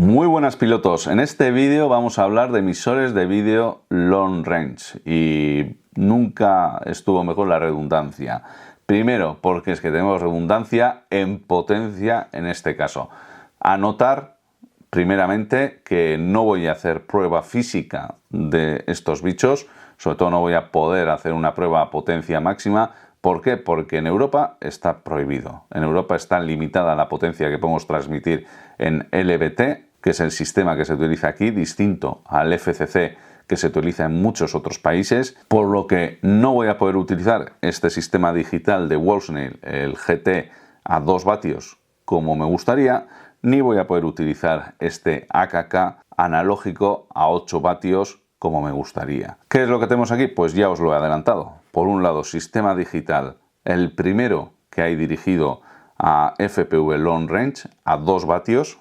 Muy buenas pilotos, en este vídeo vamos a hablar de emisores de vídeo long range y nunca estuvo mejor la redundancia. Primero, porque es que tenemos redundancia en potencia en este caso. Anotar primeramente que no voy a hacer prueba física de estos bichos, sobre todo no voy a poder hacer una prueba a potencia máxima. ¿Por qué? Porque en Europa está prohibido. En Europa está limitada la potencia que podemos transmitir en LVT, que es el sistema que se utiliza aquí, distinto al FCC que se utiliza en muchos otros países, por lo que no voy a poder utilizar este sistema digital de Wolfsnail, el GT, a 2 vatios como me gustaría, ni voy a poder utilizar este AKK analógico a 8 vatios como me gustaría. ¿Qué es lo que tenemos aquí? Pues ya os lo he adelantado. Por un lado, sistema digital, el primero que hay dirigido a FPV Long Range a 2 vatios.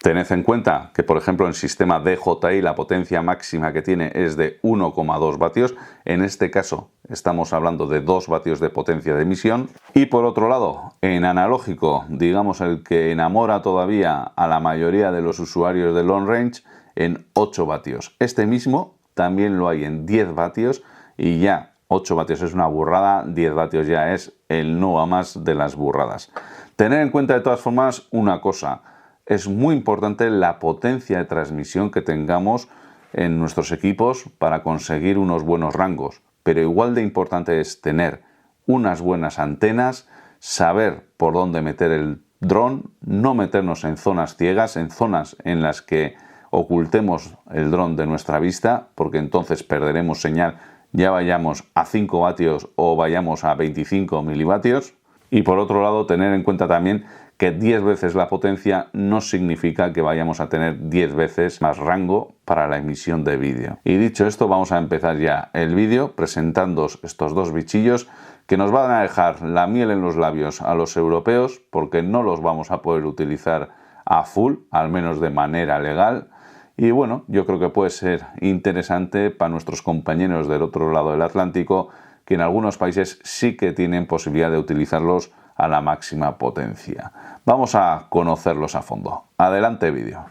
Tened en cuenta que, por ejemplo, en el sistema DJI la potencia máxima que tiene es de 1,2 vatios. En este caso estamos hablando de 2 vatios de potencia de emisión. Y por otro lado, en analógico, digamos el que enamora todavía a la mayoría de los usuarios de Long Range, en 8 vatios. Este mismo también lo hay en 10 vatios y ya 8 vatios es una burrada, 10 vatios ya es el no a más de las burradas. Tener en cuenta de todas formas una cosa. Es muy importante la potencia de transmisión que tengamos en nuestros equipos para conseguir unos buenos rangos. Pero igual de importante es tener unas buenas antenas, saber por dónde meter el dron, no meternos en zonas ciegas, en zonas en las que ocultemos el dron de nuestra vista, porque entonces perderemos señal, ya vayamos a 5 vatios o vayamos a 25 milivatios. Y por otro lado, tener en cuenta también que 10 veces la potencia no significa que vayamos a tener 10 veces más rango para la emisión de vídeo. Y dicho esto, vamos a empezar ya el vídeo presentándoos estos dos bichillos que nos van a dejar la miel en los labios a los europeos, porque no los vamos a poder utilizar a full, al menos de manera legal. Y bueno, yo creo que puede ser interesante para nuestros compañeros del otro lado del Atlántico, que en algunos países sí que tienen posibilidad de utilizarlos a la máxima potencia. Vamos a conocerlos a fondo. Adelante vídeo.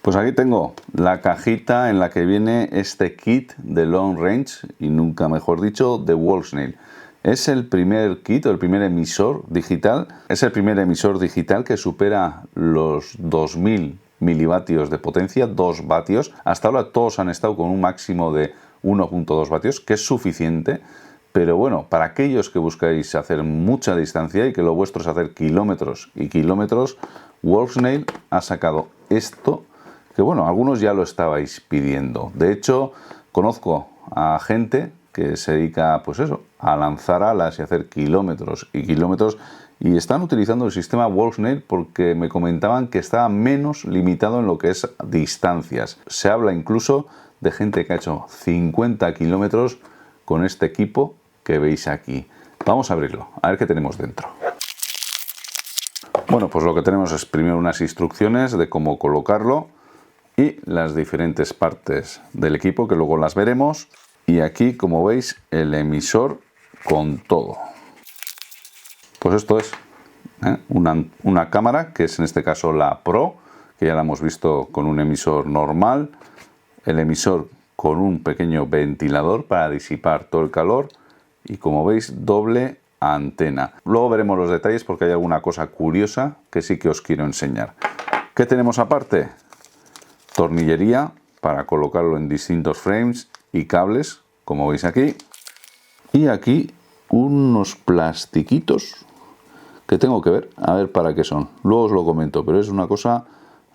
Pues aquí tengo la cajita en la que viene este kit de Long Range, y nunca mejor dicho, de Wolfsnail. Es el primer kit, o el primer emisor digital, es el primer emisor digital que supera los 2000 milivatios de potencia, 2 vatios. Hasta ahora todos han estado con un máximo de 1,2 vatios, que es suficiente. Pero bueno, para aquellos que buscáis hacer mucha distancia y que lo vuestro es hacer kilómetros y kilómetros, Wolfsnail ha sacado esto, que bueno, algunos ya lo estabais pidiendo. De hecho, conozco a gente que se dedica, pues eso, a lanzar alas y hacer kilómetros y kilómetros, y están utilizando el sistema Wolfsnail porque me comentaban que estaba menos limitado en lo que es distancias. Se habla incluso de gente que ha hecho 50 kilómetros con este equipo que veis aquí. Vamos a abrirlo, a ver qué tenemos dentro. Bueno, pues lo que tenemos es primero unas instrucciones de cómo colocarlo y las diferentes partes del equipo, que luego las veremos. Y aquí, como veis, el emisor con todo. Pues esto es una cámara, que es en este caso la Pro, que ya la hemos visto con un emisor normal. El emisor con un pequeño ventilador para disipar todo el calor. Y como veis, doble antena. Luego veremos los detalles porque hay alguna cosa curiosa que sí que os quiero enseñar. ¿Qué tenemos aparte? Tornillería para colocarlo en distintos frames y cables, como veis aquí. Y aquí unos plastiquitos que tengo que ver, a ver para qué son. Luego os lo comento, pero es una cosa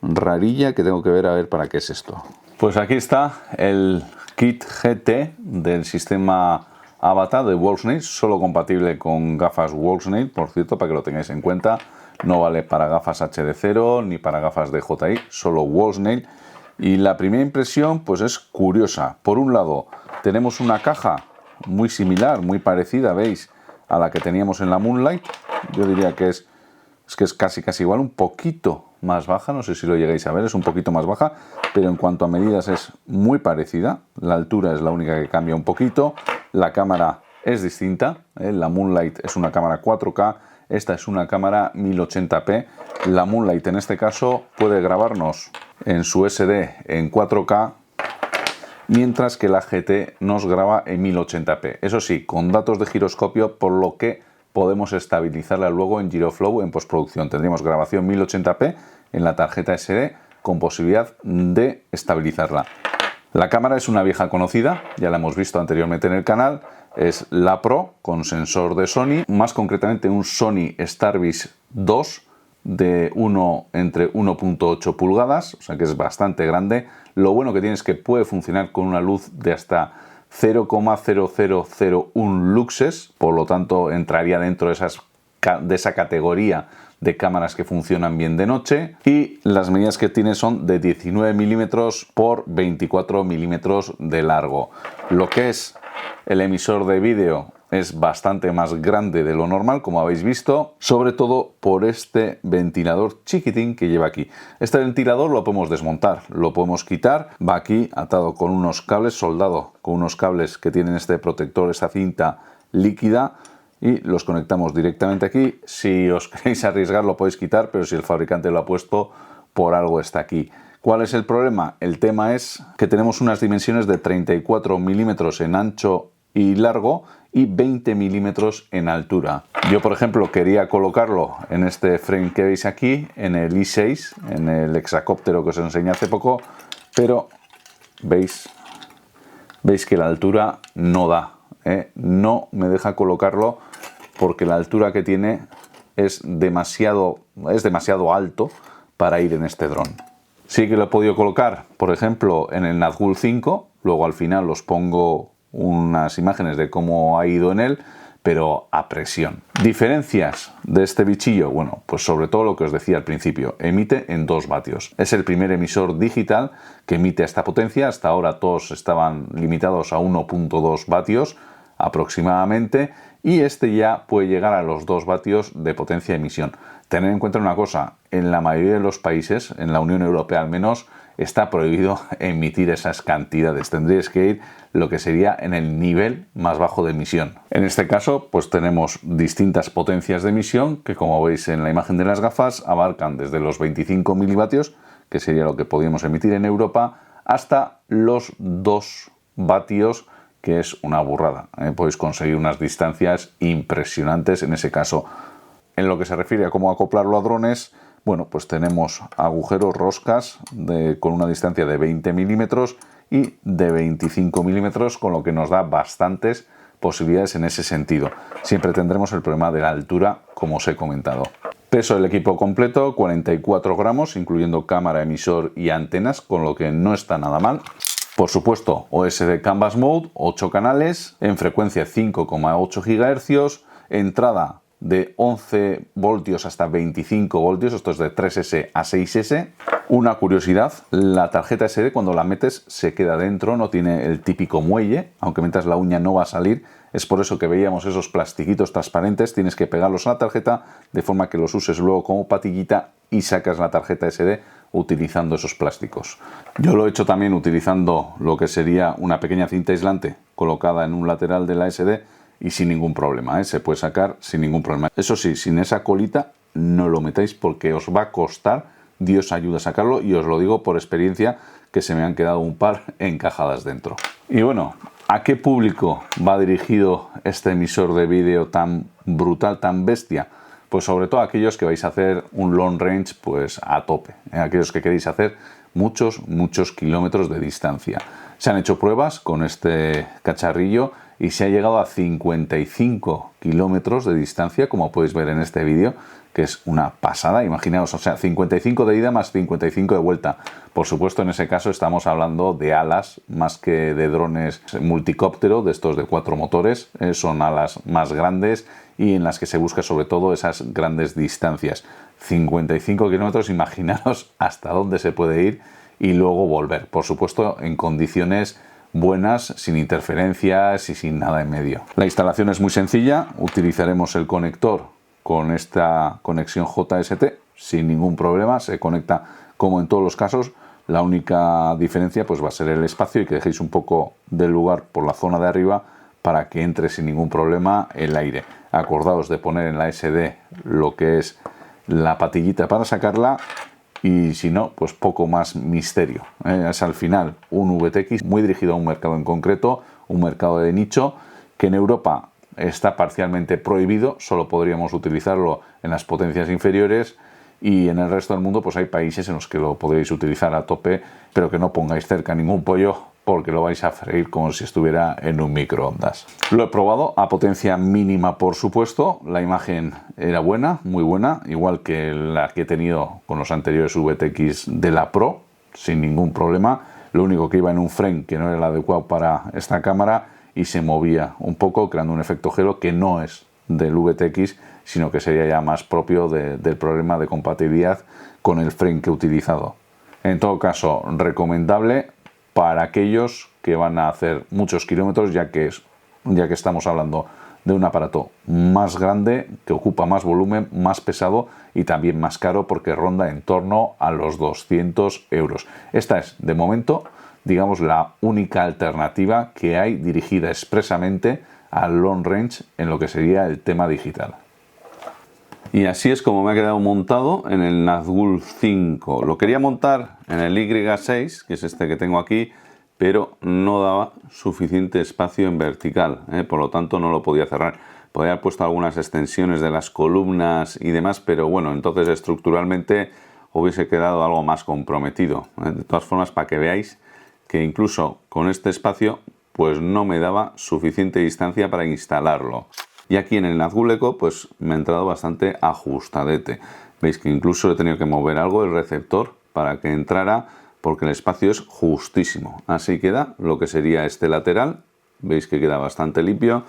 rarilla que tengo que ver a ver para qué es esto. Pues aquí está el kit GT del sistema Avatar de Wolfsnail, solo compatible con gafas Wolfsnail, por cierto, para que lo tengáis en cuenta. No vale para gafas HD0 ni para gafas DJI, solo Wolfsnail. Y la primera impresión pues es curiosa. Por un lado tenemos una caja muy similar, muy parecida, veis, a la que teníamos en la Moonlight. Yo diría que es es que es casi igual, un poquito más baja, no sé si lo llegáis a ver, es un poquito más baja, pero en cuanto a medidas es muy parecida. La altura es la única que cambia un poquito, la cámara es distinta, la Moonlight es una cámara 4K, esta es una cámara 1080p. La Moonlight en este caso puede grabarnos en su SD en 4K, mientras que la GT nos graba en 1080p. Eso sí, con datos de giroscopio, por lo que podemos estabilizarla luego en Giroflow en postproducción. Tendríamos grabación 1080p en la tarjeta SD con posibilidad de estabilizarla. La cámara es una vieja conocida, ya la hemos visto anteriormente en el canal. Es la Pro con sensor de Sony, más concretamente un Sony Starvis 2 de entre 1.8 pulgadas, o sea que es bastante grande. Lo bueno que tiene es que puede funcionar con una luz de hasta 0,0001 luxes, por lo tanto entraría dentro de esa categoría de cámaras que funcionan bien de noche, y las medidas que tiene son de 19 milímetros por 24 milímetros de largo. Lo que es el emisor de vídeo es bastante más grande de lo normal, como habéis visto, sobre todo por este ventilador chiquitín que lleva aquí. Este ventilador lo podemos desmontar, lo podemos quitar, va aquí atado con unos cables, soldado con unos cables que tienen este protector, esta cinta líquida, y los conectamos directamente aquí. Si os queréis arriesgar lo podéis quitar, pero si el fabricante lo ha puesto, por algo está aquí. ¿Cuál es el problema? El tema es que tenemos unas dimensiones de 34 milímetros en ancho y largo y 20 milímetros en altura. Yo, por ejemplo, quería colocarlo en este frame que veis aquí, en el i6, en el hexacóptero que os enseñé hace poco, pero veis que la altura no da, no me deja colocarlo porque la altura que tiene es demasiado alto para ir en este dron. Sí que lo he podido colocar, por ejemplo, en el Nazgul 5, luego al final os pongo unas imágenes de cómo ha ido en él, pero a presión. Diferencias de este bichillo, bueno, pues sobre todo lo que os decía al principio, emite en 2 vatios. Es el primer emisor digital que emite esta potencia. Hasta ahora todos estaban limitados a 1.2 vatios aproximadamente, y este ya puede llegar a los 2 vatios de potencia de emisión. Tener en cuenta una cosa, en la mayoría de los países, en la Unión Europea al menos, está prohibido emitir esas cantidades. Tendríais que ir lo que sería en el nivel más bajo de emisión. En este caso, pues tenemos distintas potencias de emisión que, como veis en la imagen de las gafas, abarcan desde los 25 milivatios, que sería lo que podríamos emitir en Europa, hasta los 2 vatios, que es una burrada. Podéis conseguir unas distancias impresionantes en ese caso. En lo que se refiere a cómo acoplarlo a drones, bueno, pues tenemos agujeros roscas con una distancia de 20 milímetros y de 25 milímetros, con lo que nos da bastantes posibilidades en ese sentido. Siempre tendremos el problema de la altura, como os he comentado. Peso del equipo completo, 44 gramos, incluyendo cámara, emisor y antenas, con lo que no está nada mal. Por supuesto, OSD Canvas Mode, 8 canales, en frecuencia 5,8 GHz, entrada de 11 voltios hasta 25 voltios, esto es de 3S a 6S. Una curiosidad, la tarjeta SD cuando la metes se queda dentro, no tiene el típico muelle, aunque metas la uña no va a salir. Es por eso que veíamos esos plastiquitos transparentes, tienes que pegarlos a la tarjeta de forma que los uses luego como patillita y sacas la tarjeta SD utilizando esos plásticos. Yo lo he hecho también utilizando lo que sería una pequeña cinta aislante colocada en un lateral de la SD y sin ningún problema, se puede sacar sin ningún problema. Eso sí, sin esa colita no lo metáis porque os va a costar, Dios ayuda a sacarlo, y os lo digo por experiencia que se me han quedado un par encajadas dentro. Y bueno, ¿a qué público va dirigido este emisor de vídeo tan brutal, tan bestia? Pues sobre todo aquellos que vais a hacer un long range pues a tope, aquellos que queréis hacer muchos kilómetros de distancia. Se han hecho pruebas con este cacharrillo y se ha llegado a 55 kilómetros de distancia, como podéis ver en este vídeo, que es una pasada. Imaginaos, o sea, 55 de ida más 55 de vuelta. Por supuesto, en ese caso estamos hablando de alas más que de drones multicóptero, de estos de 4 motores. Son alas más grandes y en las que se busca sobre todo esas grandes distancias. 55 kilómetros, imaginaros hasta dónde se puede ir y luego volver. Por supuesto, en condiciones buenas, sin interferencias y sin nada en medio. La instalación es muy sencilla. Utilizaremos el conector con esta conexión JST sin ningún problema, se conecta como en todos los casos. La única diferencia pues va a ser el espacio y que dejéis un poco de lugar por la zona de arriba para que entre sin ningún problema el aire. Acordaos de poner en la SD lo que es la patillita para sacarla, y si no, pues poco más misterio. Es al final un VTX muy dirigido a un mercado en concreto, un mercado de nicho, que en Europa está parcialmente prohibido, solo podríamos utilizarlo en las potencias inferiores, y en el resto del mundo pues hay países en los que lo podréis utilizar a tope, pero que no pongáis cerca ningún pollo porque lo vais a freír como si estuviera en un microondas. Lo he probado a potencia mínima, por supuesto. La imagen era buena, muy buena, igual que la que he tenido con los anteriores VTX de la Pro, sin ningún problema. Lo único que iba en un frame que no era el adecuado para esta cámara y se movía un poco, creando un efecto halo que no es del VTX, sino que sería ya más propio del problema de compatibilidad con el frame que he utilizado. En todo caso, recomendable para aquellos que van a hacer muchos kilómetros, ya que estamos hablando de un aparato más grande, que ocupa más volumen, más pesado y también más caro, porque ronda en torno a los 200 euros. Esta es, de momento, digamos, la única alternativa que hay dirigida expresamente al long range en lo que sería el tema digital. Y así es como me ha quedado montado en el Nazgul 5. Lo quería montar en el Y6, que es este que tengo aquí, pero no daba suficiente espacio en vertical, por lo tanto no lo podía cerrar. Podría haber puesto algunas extensiones de las columnas y demás, pero bueno, entonces estructuralmente hubiese quedado algo más comprometido. De todas formas, para que veáis que incluso con este espacio pues no me daba suficiente distancia para instalarlo. Y aquí en el Nazgul Eco pues me ha entrado bastante ajustadete. Veis que incluso he tenido que mover algo el receptor para que entrara, porque el espacio es justísimo. Así queda lo que sería este lateral. Veis que queda bastante limpio.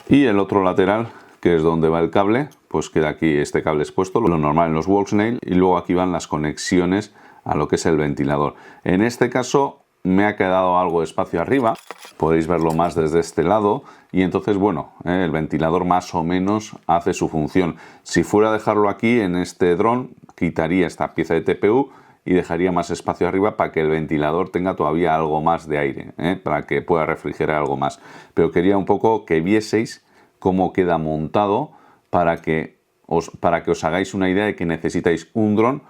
Y el otro lateral, que es donde va el cable, pues queda aquí este cable expuesto, lo normal en los Walksnail, y luego aquí van las conexiones a lo que es el ventilador. En este caso me ha quedado algo de espacio arriba, podéis verlo más desde este lado, y entonces bueno, el ventilador más o menos hace su función. Si fuera a dejarlo aquí en este dron, quitaría esta pieza de TPU y dejaría más espacio arriba para que el ventilador tenga todavía algo más de aire, para que pueda refrigerar algo más. Pero quería un poco que vieseis cómo queda montado para que os hagáis una idea de que necesitáis un dron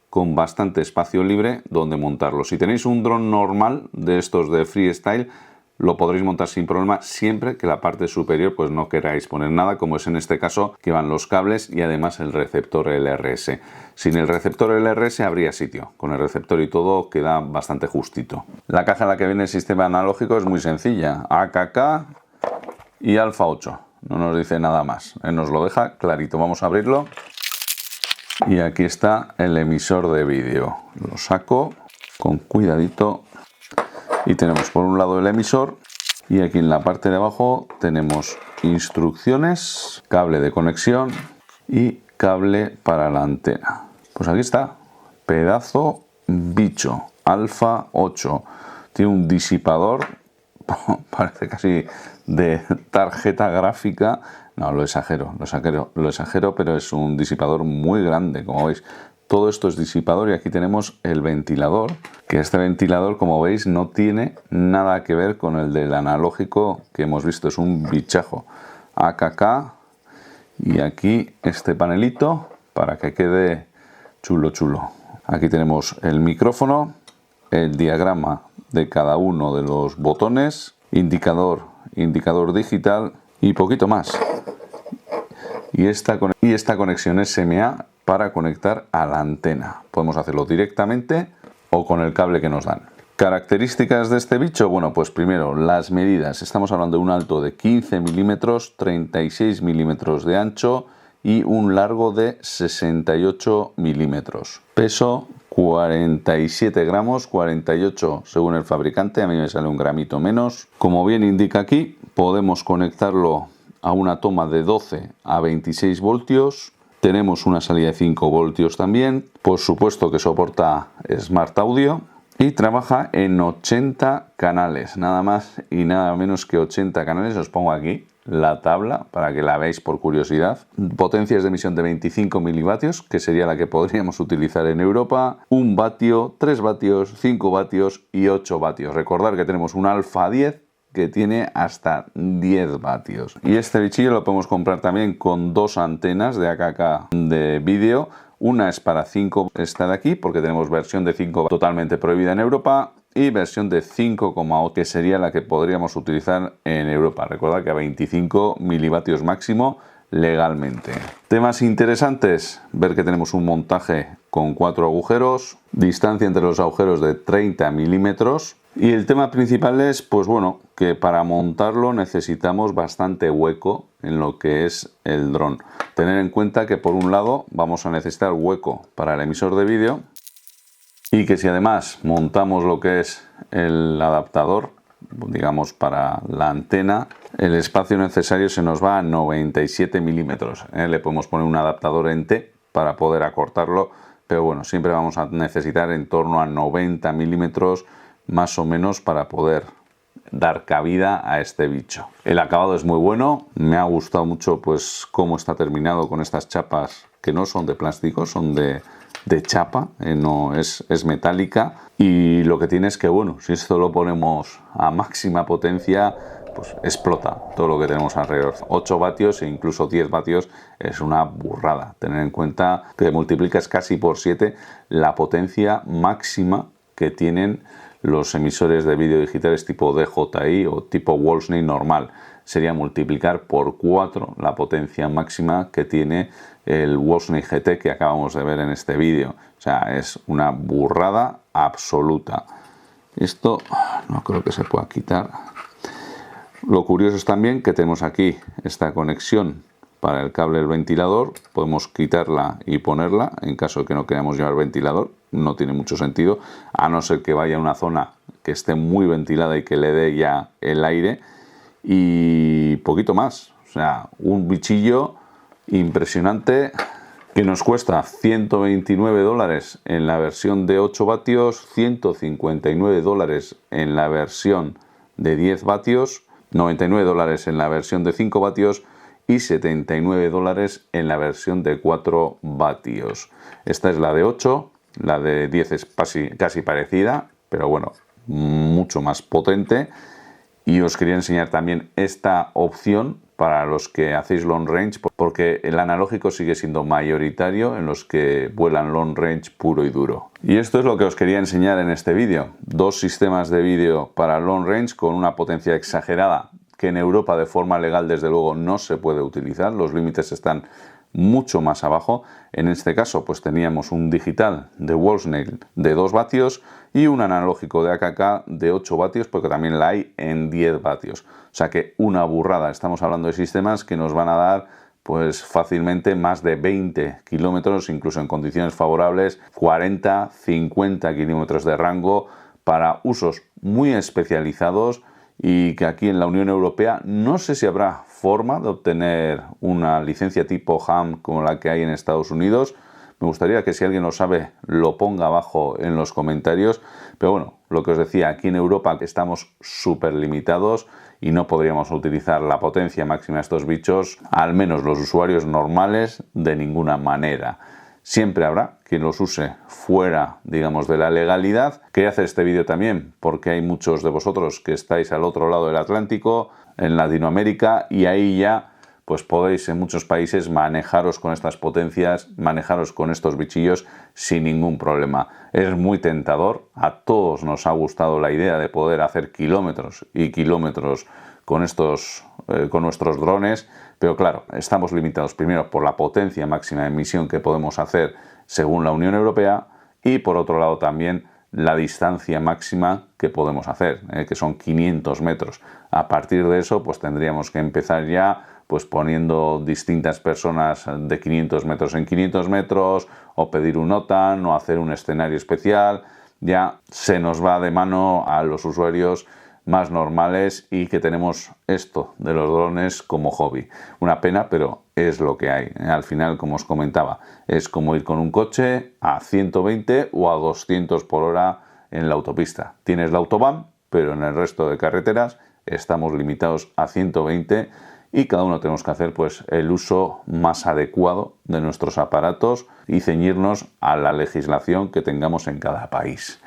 con bastante espacio libre donde montarlo. Si tenéis un dron normal de estos de freestyle, lo podréis montar sin problema, siempre que la parte superior pues no queráis poner nada, como es en este caso, que van los cables y además el receptor LRS. Sin el receptor LRS habría sitio, con el receptor y todo queda bastante justito. La caja en la que viene el sistema analógico es muy sencilla, AKK y Alpha 8, no nos dice nada más, nos lo deja clarito. Vamos a abrirlo. Y aquí está el emisor de vídeo. Lo saco con cuidadito y tenemos por un lado el emisor, y aquí en la parte de abajo tenemos instrucciones, cable de conexión y cable para la antena. Pues aquí está, pedazo bicho, Alpha 8. Tiene un disipador, parece casi de tarjeta gráfica. No, lo exagero, pero es un disipador muy grande, como veis. Todo esto es disipador, y aquí tenemos el ventilador, que este ventilador, como veis, no tiene nada que ver con el del analógico que hemos visto. Es un bichajo. AKK, y aquí este panelito para que quede chulo. Aquí tenemos el micrófono, el diagrama de cada uno de los botones, indicador digital y poquito más. Y esta conexión SMA para conectar a la antena. Podemos hacerlo directamente o con el cable que nos dan. Características de este bicho, bueno, pues primero las medidas. Estamos hablando de un alto de 15 milímetros, 36 milímetros de ancho y un largo de 68 milímetros. Peso 47 gramos, 48 según el fabricante, a mí me sale un gramito menos. Como bien indica aquí, podemos conectarlo a una toma de 12 a 26 voltios. Tenemos una salida de 5 voltios también. Por supuesto que soporta Smart Audio y trabaja en 80 canales, nada más y nada menos que 80 canales. Os pongo aquí la tabla para que la veáis por curiosidad. Potencias de emisión de 25 milivatios, que sería la que podríamos utilizar en Europa. 1 vatio, 3 vatios, 5 vatios y 8 vatios. Recordad que tenemos un Alpha 10 que tiene hasta 10 vatios. Y este bichillo lo podemos comprar también con 2 antenas de AKK de vídeo. Una es para 5, esta de aquí, porque tenemos versión de 5 totalmente prohibida en Europa, y versión de 5,8, que sería la que podríamos utilizar en Europa. Recordad que a 25 milivatios máximo legalmente. Temas interesantes, ver que tenemos un montaje con 4 agujeros, distancia entre los agujeros de 30 milímetros. Y el tema principal es, pues bueno, que para montarlo necesitamos bastante hueco en lo que es el dron. Tener en cuenta que por un lado vamos a necesitar hueco para el emisor de vídeo, y que si además montamos lo que es el adaptador, digamos para la antena, el espacio necesario se nos va a 97 milímetros. Le podemos poner un adaptador en T para poder acortarlo, pero bueno, siempre vamos a necesitar en torno a 90 milímetros más o menos para poder dar cabida a este bicho. El acabado es muy bueno, me ha gustado mucho pues cómo está terminado con estas chapas que no son de plástico, son de chapa, no es metálica, y lo que tiene es que bueno, si esto lo ponemos a máxima potencia, pues explota todo lo que tenemos alrededor. 8 vatios e incluso 10 vatios es una burrada. Tener en cuenta que multiplicas casi por 7 la potencia máxima que tienen los emisores de vídeo digitales tipo DJI o tipo Wolfsnake normal. Sería multiplicar por 4 la potencia máxima que tiene el Wolfsnake GT que acabamos de ver en este vídeo. O sea, es una burrada absoluta. Esto no creo que se pueda quitar. Lo curioso es también que tenemos aquí esta conexión para el cable del ventilador. Podemos quitarla y ponerla en caso de que no queramos llevar ventilador. No tiene mucho sentido, a no ser que vaya a una zona que esté muy ventilada y que le dé ya el aire. Y poquito más. O sea, un bichillo impresionante que nos cuesta $129 en la versión de 8 vatios, $159 en la versión de 10 vatios, $99 en la versión de 5 vatios y $79 en la versión de 4 vatios. Esta es la de 8, la de 10 es casi parecida, pero bueno, mucho más potente. Y os quería enseñar también esta opción para los que hacéis long range, porque el analógico sigue siendo mayoritario en los que vuelan long range puro y duro. Y esto es lo que os quería enseñar en este vídeo. 2 sistemas de vídeo para long range con una potencia exagerada que en Europa de forma legal desde luego no se puede utilizar. Los límites están mucho más abajo. En este caso pues teníamos un digital de Wolfsnake de 2 vatios y un analógico de AKK de 8 vatios, porque también la hay en 10 vatios. O sea que una burrada. Estamos hablando de sistemas que nos van a dar pues fácilmente más de 20 kilómetros, incluso en condiciones favorables 40, 50 kilómetros de rango para usos muy especializados, y que aquí en la Unión Europea no sé si habrá forma de obtener una licencia tipo HAM como la que hay en Estados Unidos. Me gustaría que si alguien lo sabe lo ponga abajo en los comentarios. Pero bueno, lo que os decía, aquí en Europa estamos súper limitados y no podríamos utilizar la potencia máxima de estos bichos, al menos los usuarios normales, de ninguna manera. Siempre habrá quien los use fuera, digamos, de la legalidad. Quería hacer este vídeo también porque hay muchos de vosotros que estáis al otro lado del Atlántico, en Latinoamérica, y ahí ya pues podéis en muchos países manejaros con estas potencias, manejaros con estos bichillos sin ningún problema. Es muy tentador, a todos nos ha gustado la idea de poder hacer kilómetros y kilómetros con nuestros drones, pero claro, estamos limitados primero por la potencia máxima de emisión que podemos hacer según la Unión Europea, y por otro lado también la distancia máxima que podemos hacer, que son 500 metros. A partir de eso pues tendríamos que empezar ya pues poniendo distintas personas de 500 metros en 500 metros, o pedir un OTAN, o hacer un escenario especial. Ya se nos va de mano a los usuarios más normales y que tenemos esto de los drones como hobby. Una pena, pero es lo que hay. Al final, como os comentaba, es como ir con un coche a 120 o a 200 por hora en la autopista. Tienes la autobahn, pero en el resto de carreteras estamos limitados a 120, y cada uno tenemos que hacer pues el uso más adecuado de nuestros aparatos y ceñirnos a la legislación que tengamos en cada país.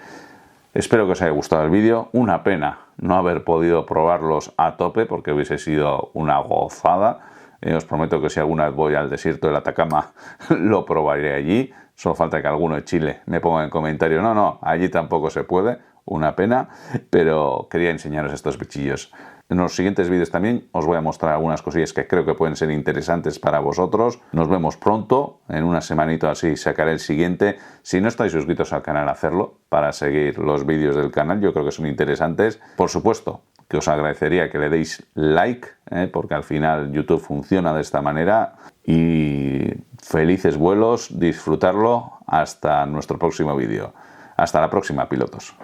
Espero que os haya gustado el vídeo. Una pena no haber podido probarlos a tope porque hubiese sido una gozada. Os prometo que si alguna vez voy al desierto del Atacama lo probaré allí. Solo falta que alguno de Chile me ponga en comentario: no, allí tampoco se puede. Una pena, pero quería enseñaros estos bichillos. En los siguientes vídeos también os voy a mostrar algunas cosillas que creo que pueden ser interesantes para vosotros. Nos vemos pronto, en una semanita así sacaré el siguiente. Si no estáis suscritos al canal, hacerlo para seguir los vídeos del canal, yo creo que son interesantes. Por supuesto que os agradecería que le deis like, porque al final YouTube funciona de esta manera. Y felices vuelos, disfrutarlo, hasta nuestro próximo vídeo. Hasta la próxima, pilotos.